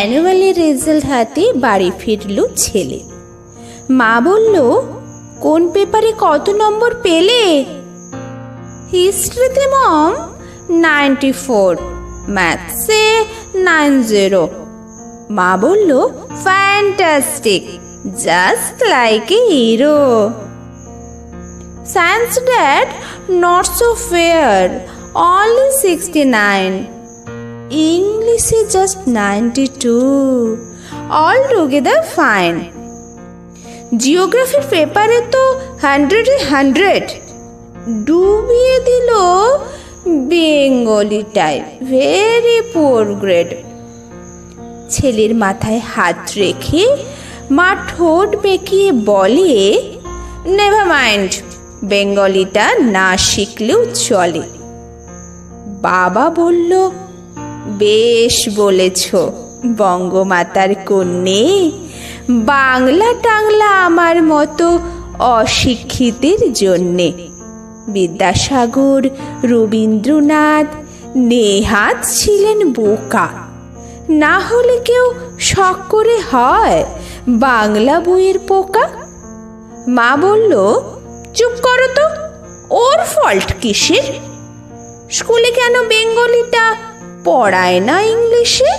Annually result হাতে বাড়ি ফিরল ছেলে। মা বলল, কোন পেপারে কত নম্বর পেলে? হিস্ট্রিতে মম 94, ম্যাথসে 90। মা বলল, fantastic, just like a hero. Science dad, not so fair, only 69। ইংলিশে জাস্ট 92, অল টুগেদার ফাইন। জিওগ্রাফির পেপারে তো 100-এ 100, ডুবিয়ে দিল বেঙ্গলিটায়, ভেরি পুয়ার গ্রেড। ছেলের মাথায় হাত রেখে মা ঠোঁট বেঁকিয়ে বলে, নেভার মাইন্ড, বেঙ্গলিটা না শিখলেও চলে। বাবা বলল, বেশ বলেছ বঙ্গমাতার কন্যে, বাংলা টাংলা আমার মতো অশিক্ষিতের জন্যে। বিদ্যাসাগর, রবীন্দ্রনাথ, নেহাত ছিলেন বোকা, না হলে কেউ শখ করে হয় বাংলা বইয়ের পোকা। মা বলল, চুপ করো তো, ওর ফল্ট কিসের? স্কুলে কেন বেঙ্গলিটা পড়ায় না ইংলিশে?